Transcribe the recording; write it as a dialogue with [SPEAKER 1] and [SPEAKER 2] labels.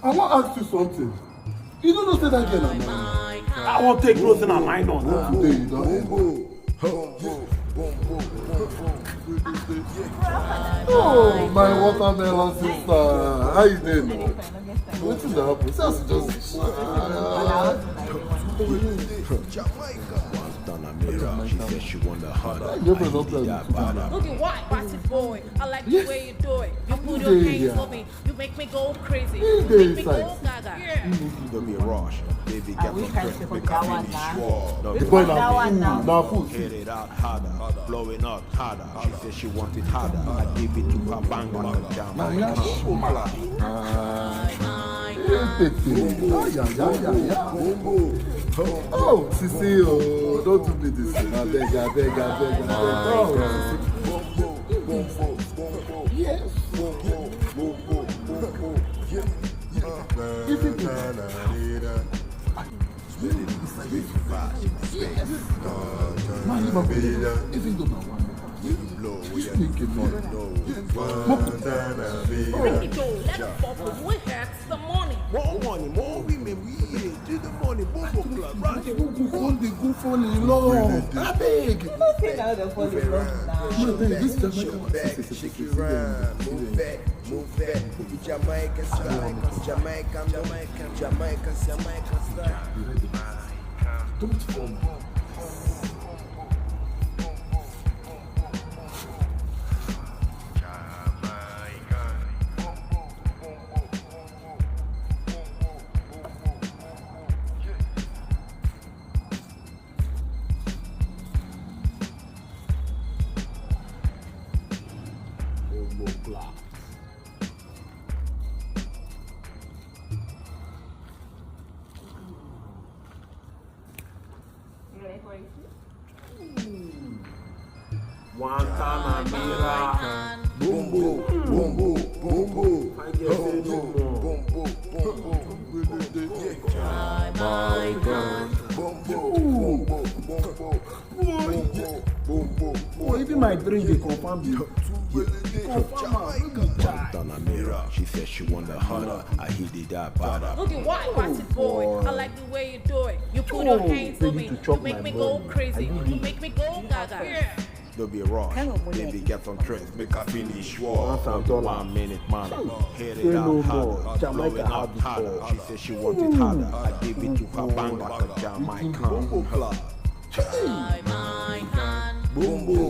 [SPEAKER 1] I want to ask you something. You don't know say that girl na mine.
[SPEAKER 2] I won't take clothes in a minor.
[SPEAKER 1] Today you don't end. Oh, my watermelon sister. How you doing now? What is that happen? See as you just...
[SPEAKER 3] She said she want the harder.
[SPEAKER 1] Your friend don't play with you.
[SPEAKER 4] Look at what, bossy boy. I like the way you do it. You put your hands on me. You make me go crazy. You make me go gaga.
[SPEAKER 3] Don't be a rush. Baby, get some drink. Make her finish sure.
[SPEAKER 1] The boy na food.
[SPEAKER 3] Hit it out harder. Blowing out harder. She said she want it harder. I give it to her bang like a jam.
[SPEAKER 1] Oh, Sisi, oh, don't do me this. I beg. Oh, yes. Even though
[SPEAKER 4] Let me go. Let me fall for we have some money.
[SPEAKER 3] More money, more women, we eat it. Do the money, boom, club, right?
[SPEAKER 1] they go fall in love. I beg.
[SPEAKER 5] Now they fall in love now.
[SPEAKER 1] This
[SPEAKER 6] Shake it round, move back, Jamaica style, Jamaica style.
[SPEAKER 1] Don't fall.
[SPEAKER 2] Guantanamera.
[SPEAKER 1] Boom, boom.
[SPEAKER 2] I guess they do more. Oh, even my drink they confirm you.
[SPEAKER 3] Guantanamera. She said she want the harder. I hit it that bada.
[SPEAKER 4] Look at what, bossy boy. I like the way you do it. You put your hands on me. You make me go crazy. You make me go gaga.
[SPEAKER 3] Don't be a rush. Baby, get some drinks. Make her finish sure. 1 minute, man. Hit it out harder.
[SPEAKER 2] Jamaica
[SPEAKER 3] Blowing out harder. She said she want it harder. I give it to her bang like a Jamaican.
[SPEAKER 1] Boom, boom.